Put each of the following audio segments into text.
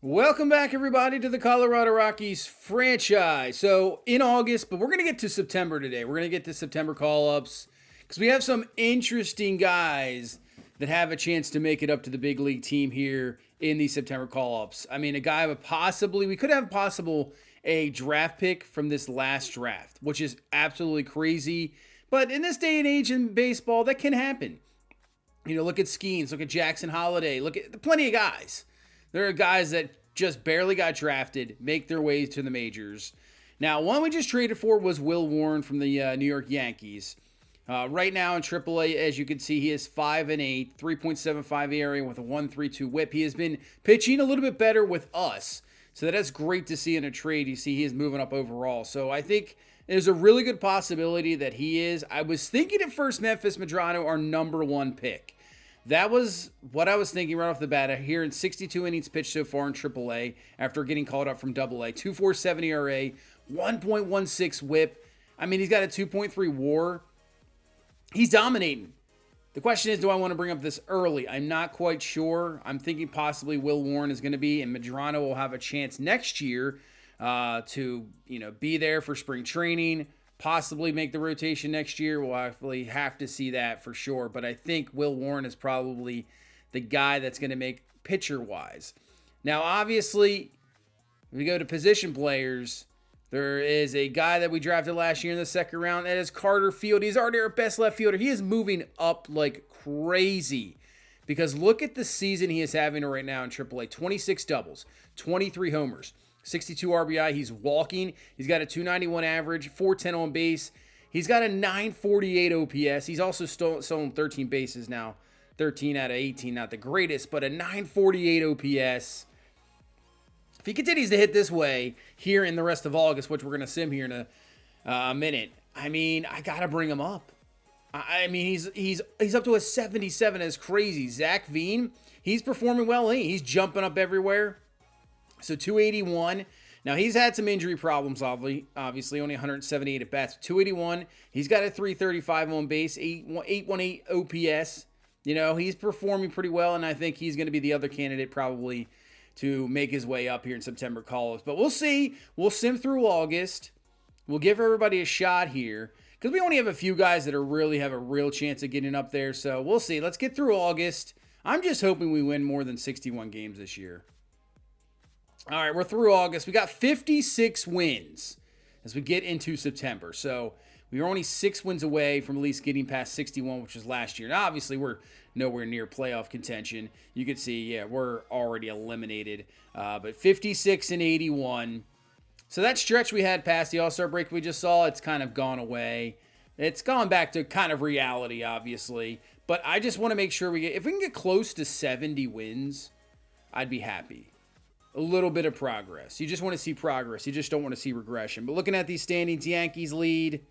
Welcome back, everybody, to the Colorado Rockies franchise. So, in August, but we're going to get to September today. We're going to get to September call ups because we have some interesting guys that have a chance to make it up to the big league team here in these September call ups. I mean, a guy with we could have a draft pick from this last draft, which is absolutely crazy. But in this day and age in baseball, that can happen. You know, look at Skeens, look at Jackson Holiday, look at plenty of guys. There are guys that just barely got drafted, make their way to the majors. Now, one we just traded for was Will Warren from the New York Yankees. Right now in AAA, as you can see, he is 5-8, 3.75 ERA with a 1.32 WHIP. He has been pitching a little bit better with us, so that's great to see in a trade. You see, he is moving up overall. So I think there's a really good possibility that he is. I was thinking at first Memphis Medrano, our number one pick. That was what I was thinking right off the bat. Here in 62 innings pitched so far in AAA after getting called up from AA. 2.47 ERA, 1.16 WHIP. I mean, he's got a 2.3 WAR. He's dominating. The question is, do I want to bring up this early? I'm not quite sure. I'm thinking possibly Will Warren is going to be, and Medrano will have a chance next year to be there for spring training. Possibly make the rotation next year. We'll actually have to see that for sure. But I think Will Warren is probably the guy that's going to make pitcher-wise. Now, obviously, if we go to position players, there is a guy that we drafted last year in the second round. That is Carter Field. He's already our best left fielder. He is moving up like crazy. Because look at the season he is having right now in AAA. 26 doubles, 23 homers. 62 RBI. He's walking. He's got a 291 average, 410 on base. He's got a 948 OPS. He's also stolen 13 bases now. 13 out of 18, not the greatest, but a 948 OPS. If he continues to hit this way here in the rest of August, which we're going to sim here in a minute, I mean, I got to bring him up. I mean, he's up to a 77. That's crazy. Zach Veen, he's performing well. He's jumping up everywhere. So 281. Now, he's had some injury problems, obviously, only 178 at bats. 281. He's got a 335 on base, 818 OPS. You know, he's performing pretty well, and I think he's going to be the other candidate probably to make his way up here in September call-ups. But we'll see. We'll sim through August. We'll give everybody a shot here because we only have a few guys that really have a real chance of getting up there. So we'll see. Let's get through August. I'm just hoping we win more than 61 games this year. All right, we're through August. We got 56 wins as we get into September. So we are only 6 wins away from at least getting past 61, which was last year. Now, obviously, we're nowhere near playoff contention. You can see, yeah, we're already eliminated. But 56 and 81. So that stretch we had past the All-Star break we just saw, it's kind of gone away. It's gone back to kind of reality, obviously. But I just want to make sure if we can get close to 70 wins, I'd be happy. A little bit of progress. You just want to see progress. You just don't want to see regression. But looking at these standings, Yankees lead.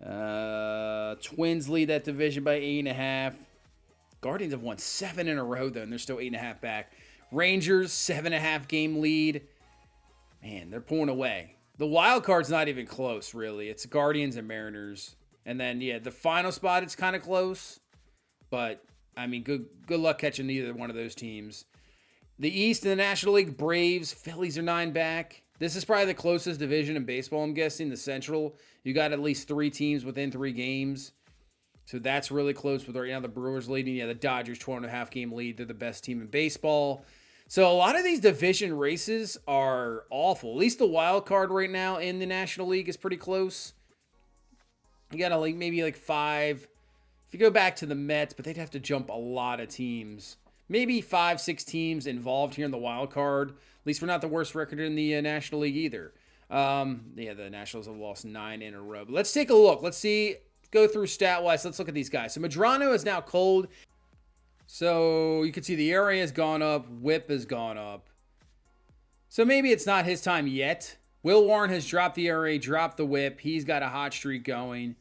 Twins lead that division by 8.5. Guardians have won 7 in a row, though, and they're still 8.5 back. Rangers, 7.5 game lead. Man, they're pulling away. The wild card's not even close, really. It's Guardians and Mariners. And then, yeah, the final spot, it's kind of close. But, I mean, good luck catching either one of those teams. The East in the National League, Braves, Phillies are 9 back. This is probably the closest division in baseball, I'm guessing. The Central, you got at least 3 teams within 3 games. So that's really close with right now the Brewers leading. Yeah, the Dodgers, 12.5 game lead. They're the best team in baseball. So a lot of these division races are awful. At least the wild card right now in the National League is pretty close. You got maybe 5. If you go back to the Mets, but they'd have to jump a lot of teams. Maybe 5-6 teams involved here in the wild card. At least we're not the worst record in the National League either. The Nationals have lost 9 in a row. But let's take a look. Let's see. Go through stat-wise. Let's look at these guys. So Medrano is now cold. So you can see the ERA has gone up. WHIP has gone up. So maybe it's not his time yet. Will Warren has dropped the ERA, dropped the WHIP. He's got a hot streak going.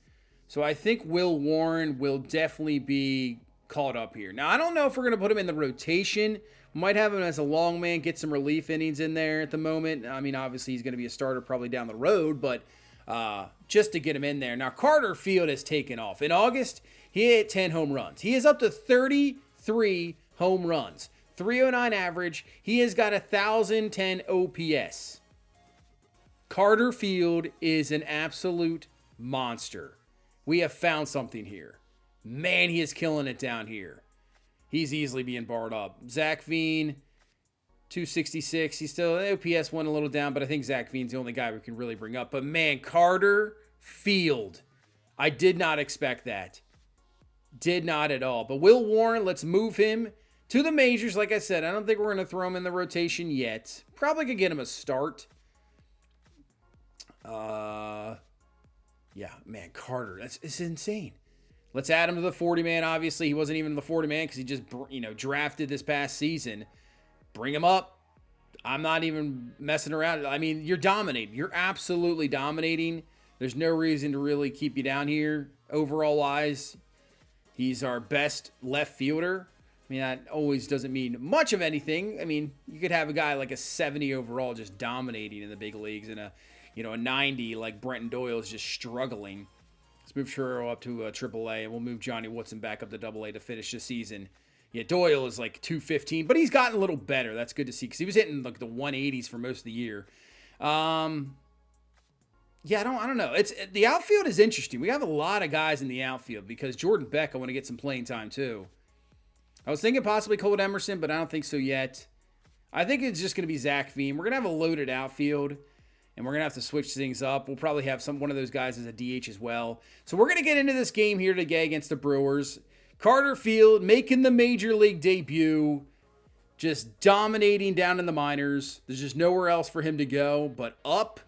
So I think Will Warren will definitely be called up here. Now, I don't know if we're going to put him in the rotation. We might have him as a long man, get some relief innings in there at the moment. I mean, obviously, he's going to be a starter probably down the road, but just to get him in there. Now, Carter Field has taken off. In August, he hit 10 home runs. He is up to 33 home runs. .309 average. He has got 1,010 OPS. Carter Field is an absolute monster. We have found something here. Man, he is killing it down here. He's easily being barred up. Zach Veen, 266. He's still, OPS went a little down, but I think Zach Veen's the only guy we can really bring up. But man, Carter Field, I did not expect that. Did not at all. But Will Warren, let's move him to the majors. Like I said, I don't think we're going to throw him in the rotation yet. Probably could get him a start. Yeah, man, Carter, it's insane. Let's add him to the 40-man. Obviously, he wasn't even the 40-man because he just, drafted this past season. Bring him up. I'm not even messing around. I mean, you're dominating. You're absolutely dominating. There's no reason to really keep you down here overall-wise. He's our best left fielder. I mean, that always doesn't mean much of anything. I mean, you could have a guy like a 70 overall just dominating in the big leagues and a 90 like Brenton Doyle is just struggling. Let's move Churro up to AAA, and we'll move Johnny Woodson back up to AA to finish the season. Yeah, Doyle is like 215, but he's gotten a little better. That's good to see because he was hitting like the 180s for most of the year. Yeah, I don't know. The outfield is interesting. We have a lot of guys in the outfield because Jordan Beck, I want to get some playing time too. I was thinking possibly Cole Emerson, but I don't think so yet. I think it's just going to be Zach Veen. We're going to have a loaded outfield. And we're going to have to switch things up. We'll probably have one of those guys as a DH as well. So we're going to get into this game here today against the Brewers. Carter Field making the major league debut. Just dominating down in the minors. There's just nowhere else for him to go but up.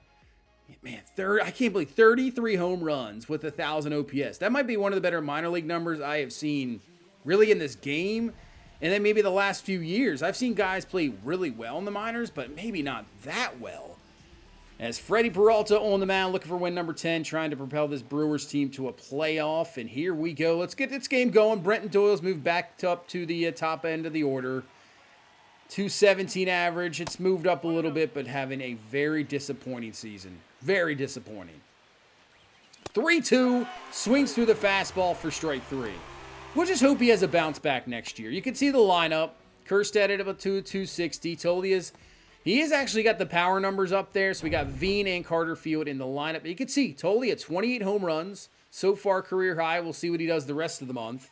Man, I can't believe 33 home runs with 1,000 OPS. That might be one of the better minor league numbers I have seen really in this game. And then maybe the last few years. I've seen guys play really well in the minors, but maybe not that well. As Freddie Peralta on the mound, looking for win number 10, trying to propel this Brewers team to a playoff. And here we go. Let's get this game going. Brenton Doyle's moved back up to the top end of the order. 217 average. It's moved up a little bit, but having a very disappointing season. Very disappointing. 3-2. Swings through the fastball for strike 3. We'll just hope he has a bounce back next year. You can see the lineup. Kerstead at about 260. Tolia's... He has actually got the power numbers up there. So we got Veen and Carter Field in the lineup. You can see Tolia, 28 home runs. So far, career high. We'll see what he does the rest of the month.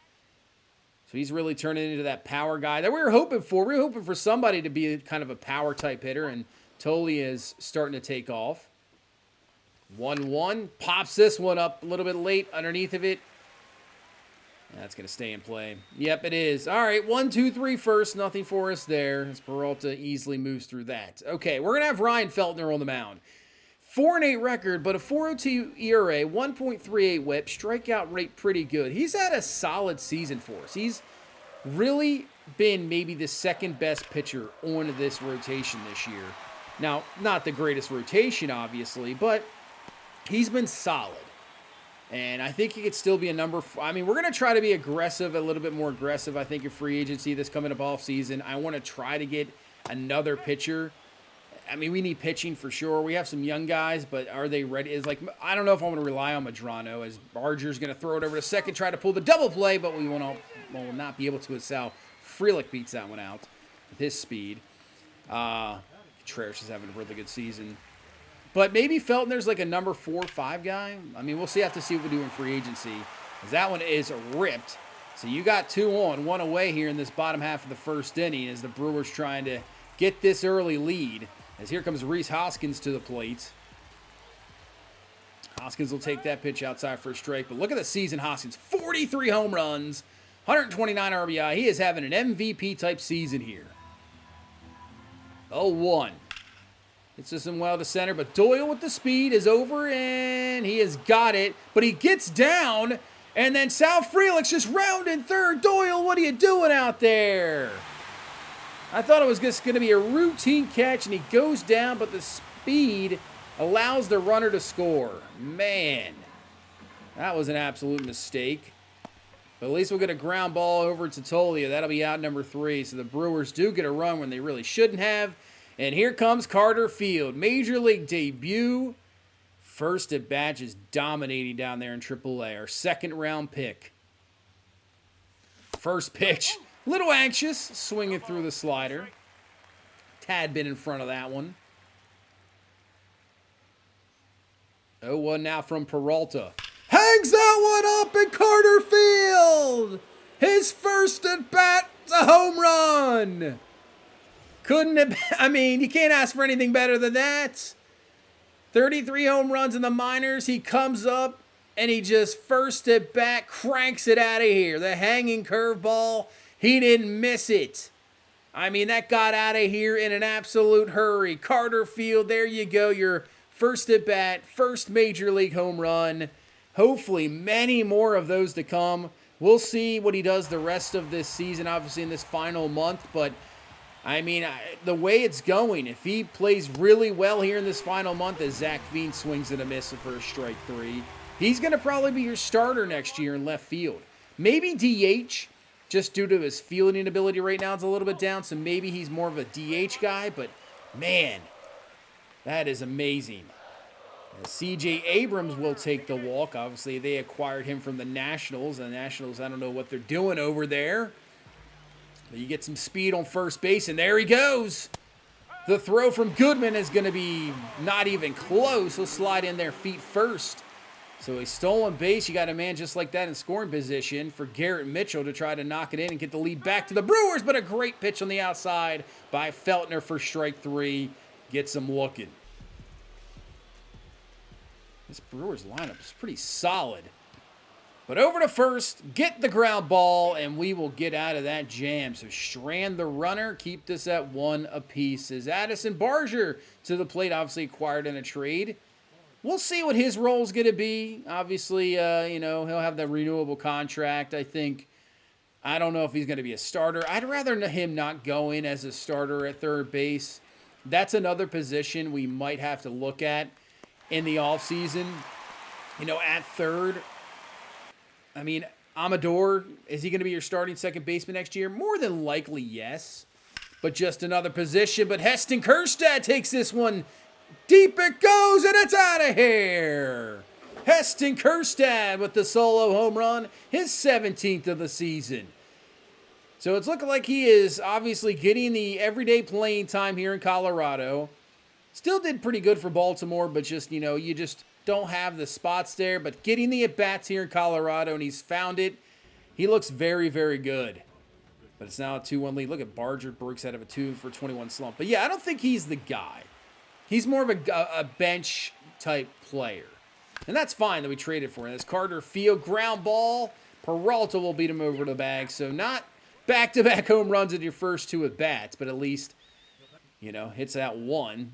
So he's really turning into that power guy that we were hoping for. We were hoping for somebody to be kind of a power type hitter. And Tolia is starting to take off. 1-1. Pops this one up a little bit late underneath of it. That's going to stay in play. Yep, it is. All right, 1-2-3 first. Nothing for us there as Peralta easily moves through that. Okay, we're going to have Ryan Feltner on the mound. 4-8 record, but a 4.02 ERA, 1.38 whip, strikeout rate pretty good. He's had a solid season for us. He's really been maybe the second best pitcher on this rotation this year. Now, not the greatest rotation, obviously, but he's been solid. And I think he could still be a number. I mean, we're going to try to be aggressive, a little bit more aggressive, I think, in free agency this coming up off season. I want to try to get another pitcher. I mean, we need pitching for sure. We have some young guys, but are they ready? I don't know if I'm going to rely on Madrano as Barger's going to throw it over to second, try to pull the double play, but we will not be able to as Sal Frelick beats that one out with his speed. Contreras is having a really good season. But maybe Feltner's like a number 4 or 5 guy. I mean, we'll have to see what we do in free agency. Because that one is ripped. So you got 2 on, 1 away here in this bottom half of the first inning as the Brewers trying to get this early lead. As here comes Rhys Hoskins to the plate. Hoskins will take that pitch outside for a strike. But look at the season, Hoskins. 43 home runs, 129 RBI. He is having an MVP-type season here. 0-1. It's just well to center, but Doyle with the speed is over, and he has got it. But he gets down, and then Sal Frelick's just rounding third. Doyle, what are you doing out there? I thought it was just going to be a routine catch, and he goes down, but the speed allows the runner to score. Man, that was an absolute mistake. But at least we'll get a ground ball over to Tolia. That'll be out number 3. So the Brewers do get a run when they really shouldn't have. And here comes Carter Field. Major League debut. First at bat, just dominating down there in AAA. Our second round pick. First pitch. Little anxious, swinging through the slider. Tad been in front of that one. 0-1 now from Peralta. Hangs that one up in Carter Field. His first at bat, a home run. Couldn't have, I mean, you can't ask for anything better than that. 33 home runs in the minors. He comes up and he just first at bat cranks it out of here. The hanging curveball, he didn't miss it. I mean, that got out of here in an absolute hurry. Carter Field, there you go. Your first at bat, first major league home run. Hopefully many more of those to come. We'll see what he does the rest of this season, obviously in this final month. But, I mean, the way it's going, if he plays really well here in this final month as Zach Veen swings and a miss for a strike 3, he's going to probably be your starter next year in left field. Maybe DH, just due to his fielding ability right now, it's a little bit down, so maybe he's more of a DH guy. But, man, that is amazing. C.J. Abrams will take the walk. Obviously, they acquired him from the Nationals. The Nationals, I don't know what they're doing over there. But you get some speed on first base, and there he goes. The throw from Goodman is going to be not even close. He'll slide in there feet first. So a stolen base. You got a man just like that in scoring position for Garrett Mitchell to try to knock it in and get the lead back to the Brewers. But a great pitch on the outside by Feltner for strike 3. Gets him looking. This Brewers lineup is pretty solid. But over to first, get the ground ball, and we will get out of that jam. So Strand the runner, keep this at 1 apiece. As Addison Barger to the plate, obviously acquired in a trade. We'll see what his role is going to be. Obviously, he'll have the renewable contract. I don't know if he's going to be a starter. I'd rather him not go in as a starter at third base. That's another position we might have to look at in the offseason, at third. I mean, Amador, is he going to be your starting second baseman next year? More than likely, yes. But just another position. But Heston Kjerstad takes this one. Deep it goes, and it's out of here. Heston Kjerstad with the solo home run, his 17th of the season. So it's looking like he is obviously getting the everyday playing time here in Colorado. Still did pretty good for Baltimore, but just, you just don't have the spots there. But getting the at-bats here in Colorado, and he's found it. He looks very, very good. But it's now a 2-1 lead. Look at Barger breaks out of a 2-for-21 slump. But, yeah, I don't think he's the guy. He's more of a bench-type player. And that's fine that we traded for him. This Carter Field ground ball. Peralta will beat him over the bag. So not back-to-back home runs at your first 2 at-bats, but at least, hits that 1.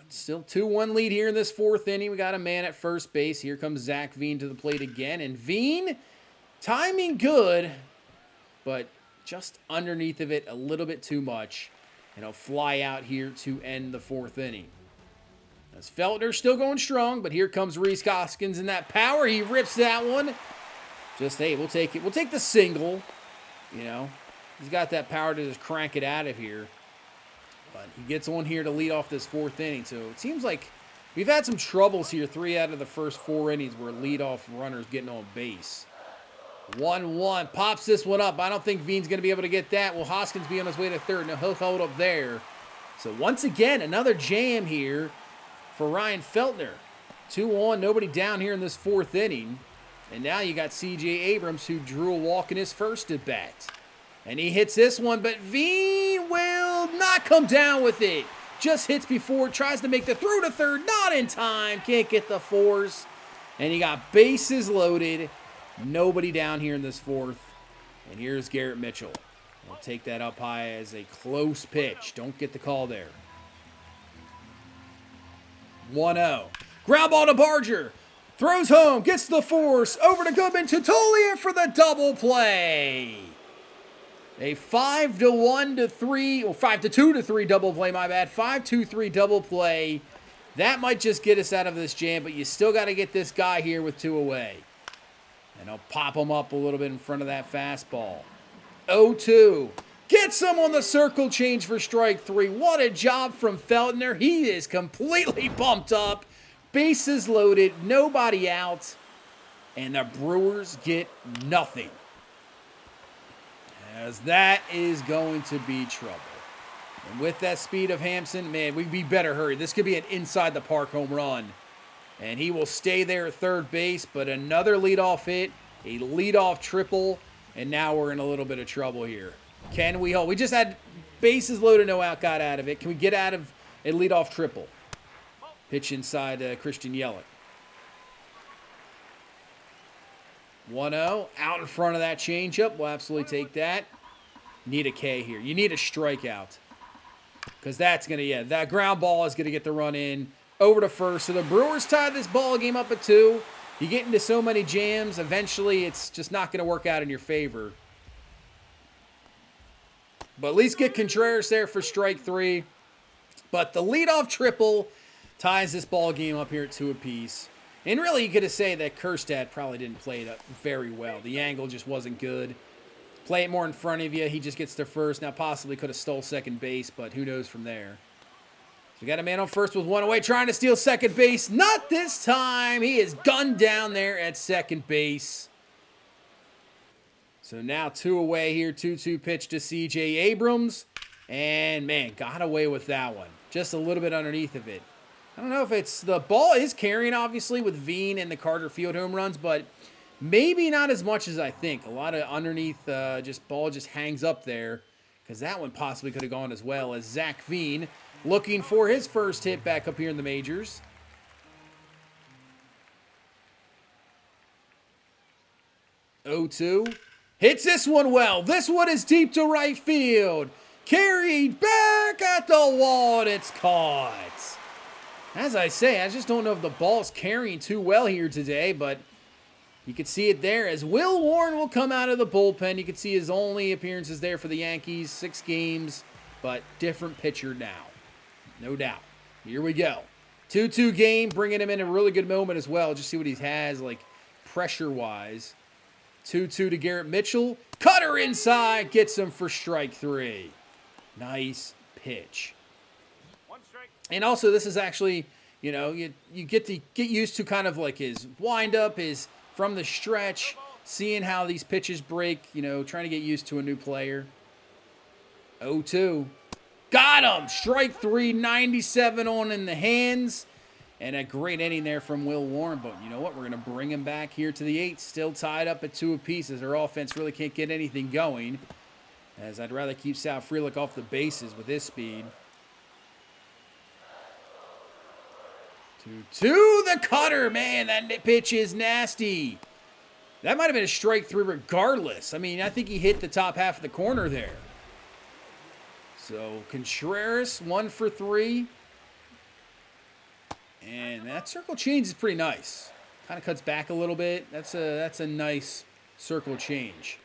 Still 2-1 lead here in this 4th inning. We got a man at first base. Here comes Zach Veen to the plate again. And Veen, timing good, but just underneath of it a little bit too much. And he'll fly out here to end the 4th inning. As Feltner still going strong, but here comes Rhys Hoskins and that power. He rips that one. Just, hey, we'll take it. We'll take the single. He's got that power to just crank it out of here. But he gets on here to lead off this 4th inning. So it seems like we've had some troubles here 3 out of the first 4 innings where leadoff runners getting on base. 1-1. Pops this one up. I don't think Veen's going to be able to get that. Will Hoskins be on his way to third? No, he'll hold up there. So once again, another jam here for Ryan Feltner. 2-1. Nobody down here in this 4th inning. And now you got C.J. Abrams who drew a walk in his first at bat. And he hits this one, but Veen will not come down with it. Just hits before, tries to make the throw to third, not in time. Can't get the force. And he got bases loaded. Nobody down here in this 4th. And here's Garrett Mitchell. We'll take that up high as a close pitch. Don't get the call there. 1-0. Ground ball to Barger. Throws home, gets the force. Over to Goodman to Tollier for the double play. A 5-2 to 3 double play, my bad. 5-2-3 double play. That might just get us out of this jam, but you still got to get this guy here with 2 away. And I'll pop him up a little bit in front of that fastball. 0-2. Gets him on the circle change for strike 3. What a job from Feltner. He is completely bumped up. Bases loaded. Nobody out. And the Brewers get nothing. as that is going to be trouble. And with that speed of Hampson, man, we better hurry. This could be an inside the park home run. And he will stay there at third base, but another leadoff hit, a leadoff triple, and now we're in a little bit of trouble here. Can we hold? We just had bases loaded, no out, got out of it. Can we get out of a leadoff triple? Pitch inside Christian Yelich. 1-0, out in front of that changeup. We'll absolutely take that. Need a K here. You need a strikeout. Because that's going to, that ground ball is going to get the run in over to first. So the Brewers tied this ball game up at 2. You get into so many jams, eventually it's just not going to work out in your favor. But at least get Contreras there for strike 3. But the leadoff triple ties this ball game up here at 2 apiece. And really, you could have said that Kjerstad probably didn't play that very well. The angle just wasn't good. Play it more in front of you. He just gets to first. Now, possibly could have stole second base, but who knows from there. So we got a man on first with 1 away, trying to steal second base. Not this time. He is gunned down there at second base. So now 2 away here. 2-2 pitch to C.J. Abrams. And, man, got away with that one. Just a little bit underneath of it. I don't know if it's, the ball is carrying, obviously, with Veen and the Carter Field home runs, but maybe not as much as I think. A lot of underneath, ball just hangs up there, because that one possibly could have gone as well as Zach Veen looking for his first hit back up here in the majors. (0-2) hits this one well. This one is deep to right field. Carried back at the wall, and it's caught. As I say, I just don't know if the ball's carrying too well here today, but you can see it there as Will Warren will come out of the bullpen. You can see his only appearances there for the Yankees, 6 games, but different pitcher now. No doubt. Here we go. 2-2 game, bringing him in a really good moment as well. Just see what he has, like, pressure-wise. 2-2 to Garrett Mitchell. Cutter inside, gets him for strike 3. Nice pitch. And also, this is actually, you know, you get to get used to kind of like his windup, his from the stretch, seeing how these pitches break, you know, trying to get used to a new player. 0-2. Got him! Strike 3, 97 on in the hands. And a great inning there from Will Warren. But you know what? We're going to bring him back here to the 8th. Still tied up at 2 apiece as their offense really can't get anything going. As I'd rather keep Sal Frelick off the bases with his speed. 2-2, the cutter. Man, that pitch is nasty. That might have been a strike 3 regardless. I mean, I think he hit the top half of the corner there. So, Contreras, 1 for 3. And that circle change is pretty nice. Kind of cuts back a little bit. That's a nice circle change.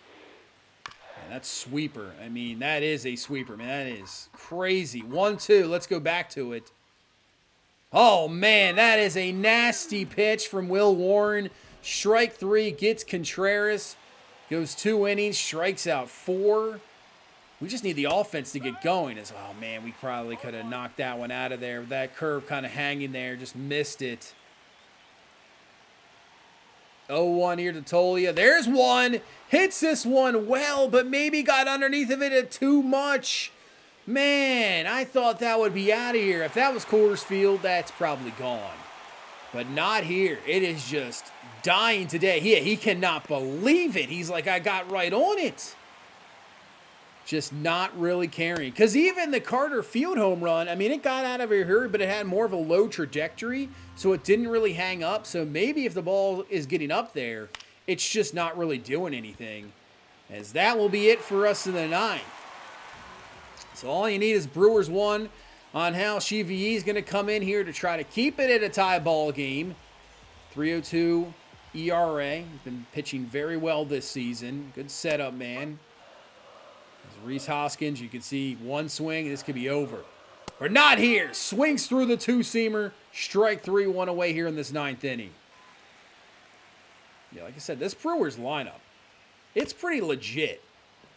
And that's sweeper. I mean, that is a sweeper, man. That is crazy. 1-2. Let's go back to it. Oh, man, that is a nasty pitch from Will Warren. Strike 3, gets Contreras. Goes 2 innings, strikes out 4. We just need the offense to get going. Oh, man, we probably could have knocked that one out of there. That curve kind of hanging there, just missed it. 0-1 here to Tolia. There's one. Hits this one well, but maybe got underneath of it too much. Man, I thought that would be out of here. If that was Coors Field, that's probably gone. But not here. It is just dying today. He cannot believe it. He's like, I got right on it. Just not really carrying. Because even the Carter Field home run, I mean, it got out of a hurry, but it had more of a low trajectory, so it didn't really hang up. So maybe if the ball is getting up there, it's just not really doing anything. As that will be it for us in the 9th. So all you need is Brewers 1 on how Chevy is going to come in here to try to keep it at a tie ball game. 3.02 ERA. He's been pitching very well this season. Good setup, man. As Rhys Hoskins, you can see one swing. This could be over. But not here. Swings through the 2-seamer. Strike 3, 1 away here in this 9th inning. Yeah, like I said, this Brewers lineup, it's pretty legit.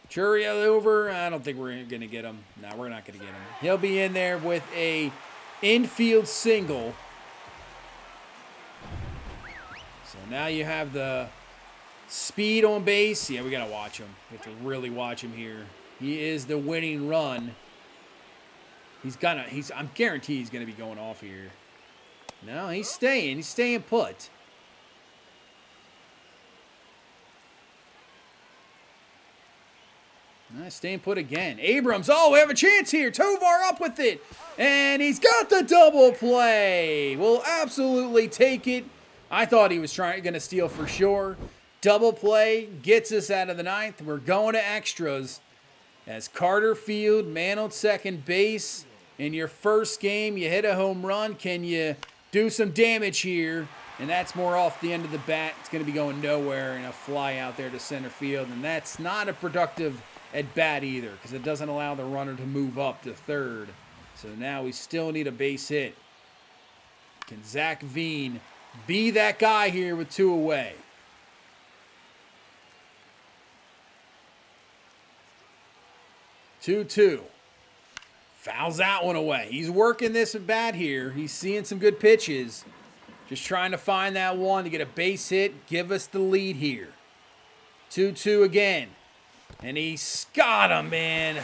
Churio over. I don't think we're going to get him. No, we're not going to get him. He'll be in there with a infield single. So now you have the Speed on base. Yeah, we got to watch him. We have to really watch him here. He is the winning run. I'm guaranteed he's gonna be going off here. No, he's staying. He's staying put. Staying put again. Abrams. Oh, we have a chance here. Tovar up with it. And he's got the double play. We'll absolutely take it. I thought he was going to steal for sure. Double play gets us out of the ninth. We're going to extras. As Carter Field, man on second base. In your first game, you hit a home run. Can you do some damage here? And that's more off the end of the bat. It's going to be going nowhere and a fly out there to center field. And that's not a productive at bat either, because it doesn't allow the runner to move up to third. So now we still need a base hit. Can Zach Veen be that guy here with 2 away? Two. Fouls that one away. He's working this at bat here. He's seeing some good pitches. Just trying to find that one to get a base hit. Give us the lead here. 2-2 again. And he's got him, man.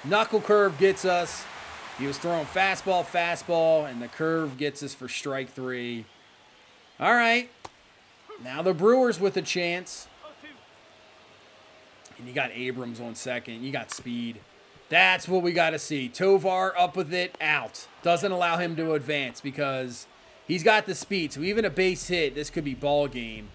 Knuckle curve gets us. He was throwing fastball, and the curve gets us for strike 3. All right. Now the Brewers with a chance. And you got Abrams on second. You got speed. That's what we got to see. Tovar up with it, out. Doesn't allow him to advance because he's got the speed. So even a base hit, this could be ball game.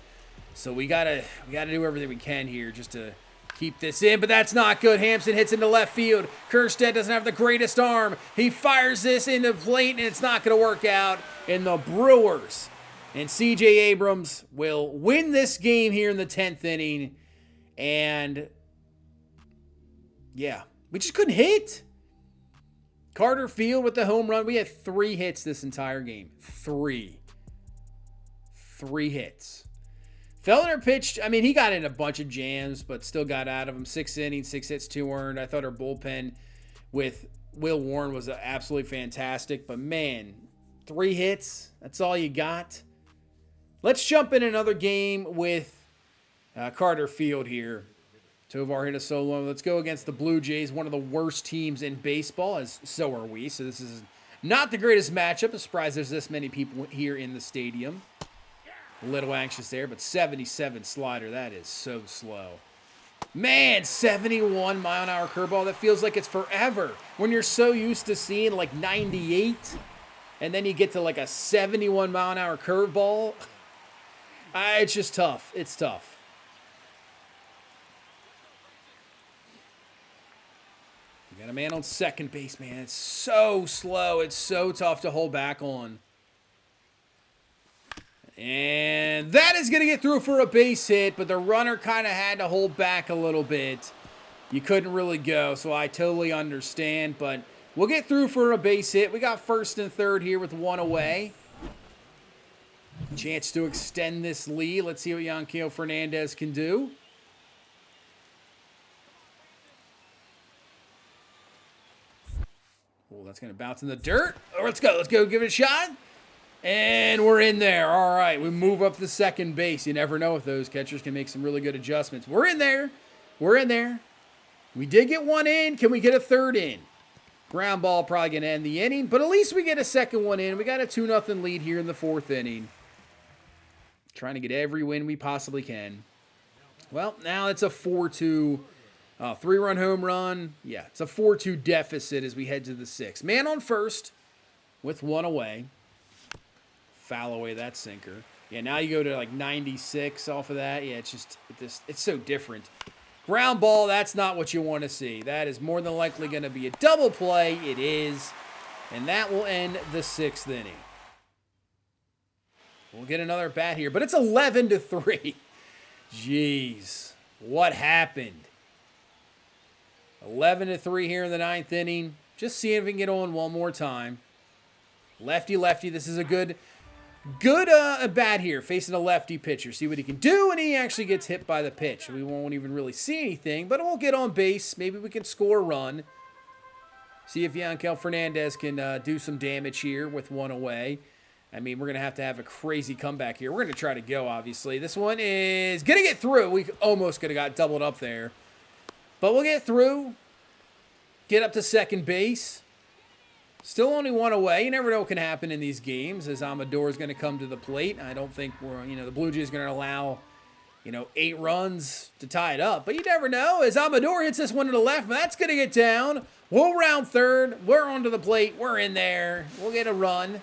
So we gotta do everything we can here just to keep this in. But that's not good. Hampson hits into left field. Kerstead doesn't have the greatest arm. He fires this into plate, and it's not going to work out. And the Brewers and C.J. Abrams will win this game here in the 10th inning. And yeah, we just couldn't hit. Carter Field with the home run. We had 3 hits this entire game. 3 hits. Fellner pitched, I mean, he got in a bunch of jams, but still got out of them. 6 innings, 6 hits, 2 earned. I thought our bullpen with Will Warren was absolutely fantastic. But, man, 3 hits, that's all you got. Let's jump in another game with Carter Field here. Tovar hit a solo. Let's go against the Blue Jays, one of the worst teams in baseball, as so are we. So this is not the greatest matchup. I'm surprised there's this many people here in the stadium. A little anxious there, but 77 slider. That is so slow. Man, 71 mile-an-hour curveball. That feels like it's forever. When you're so used to seeing like 98, and then you get to like a 71 mile-an-hour curveball. It's just tough. It's tough. You got a man on second base, man. It's so slow. It's so tough to hold back on. And that is going to get through for a base hit, but the runner kind of had to hold back a little bit. You couldn't really go, so I totally understand, but we'll get through for a base hit. We got first and third here with 1 away. Chance to extend this lead. Let's see what Yanquiel Fernandez can do. Oh, that's going to bounce in the dirt. Oh, let's go. Let's go give it a shot. And we're in there. All right, we move up to second base. You never know if those catchers can make some really good adjustments. We're in there. We're in there. We did get 1 in. Can we get a third in? Ground ball probably going to end the inning, but at least we get a second one in. We got a 2-0 lead here in the 4th inning. Trying to get every win we possibly can. Well, now it's a 4-2, 3-run home run. Yeah, it's a 4-2 deficit as we head to the 6th. Man on first with 1 away. Foul away that sinker. Yeah, now you go to like 96 off of that. Yeah, it's so different. Ground ball, that's not what you want to see. That is more than likely going to be a double play. It is. And that will end the 6th inning. We'll get another bat here, but it's 11-3. Jeez, what happened? 11-3 here in the 9th inning. Just seeing if we can get on one more time. Lefty. This is a good bat here, facing a lefty pitcher. See what he can do, and he actually gets hit by the pitch. We won't even really see anything, but we'll get on base. Maybe we can score a run. See if Yanquiel Fernandez can do some damage here with 1 away. I mean, we're going to have a crazy comeback here. We're going to try to go, obviously. This one is going to get through. We almost could have got doubled up there. But we'll get through. Get up to second base. Still only one away. You never know what can happen in these games as Amador is going to come to the plate. I don't think the Blue Jays are going to allow, 8 runs to tie it up. But you never know as Amador hits this one to the left. That's going to get down. We'll round third. We're onto the plate. We're in there. We'll get a run.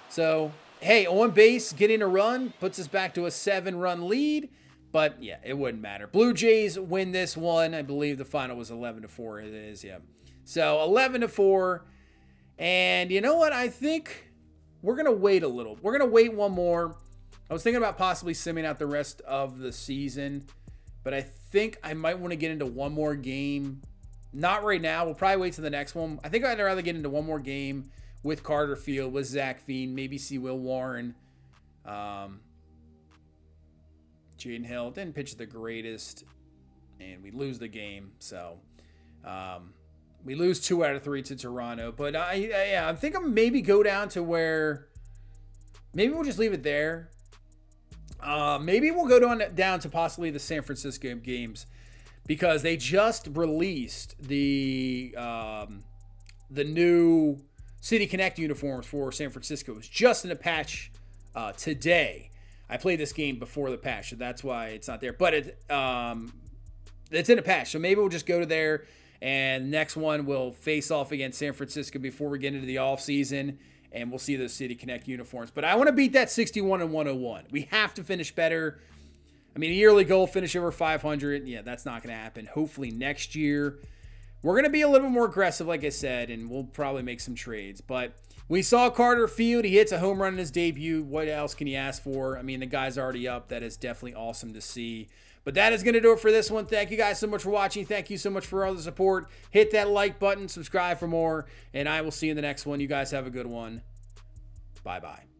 So, hey, on base, getting a run puts us back to a 7-run lead. But, yeah, it wouldn't matter. Blue Jays win this one. I believe the final was 11-4. It is, yeah. So, 11-4. And you know what? I think we're going to wait a little. We're going to wait one more. I was thinking about possibly simming out the rest of the season. But I think I might want to get into one more game. Not right now. We'll probably wait till the next one. I think I'd rather get into one more game with Carter Field, with Zach Fiend, maybe see Will Warren. Jaden Hill didn't pitch the greatest, and we lose the game. So we lose 2 out of 3 to Toronto. But I think I'm maybe go down to where maybe we'll just leave it there. Maybe we'll go down to possibly the San Francisco games because they just released the new City Connect uniforms for San Francisco. It was just in a patch today. I played this game before the patch, so that's why it's not there. But it's in a patch, so maybe we'll just go to there, and next one we'll face off against San Francisco before we get into the offseason, and we'll see those City Connect uniforms. But I want to beat that 61-101. We have to finish better. I mean, a yearly goal, finish over 500. Yeah, that's not going to happen. Hopefully next year we're going to be a little bit more aggressive, like I said, and we'll probably make some trades. But we saw Carter Field. He hits a home run in his debut. What else can you ask for? I mean, the guy's already up. That is definitely awesome to see. But that is going to do it for this one. Thank you guys so much for watching. Thank you so much for all the support. Hit that like button, subscribe for more, and I will see you in the next one. You guys have a good one. Bye-bye.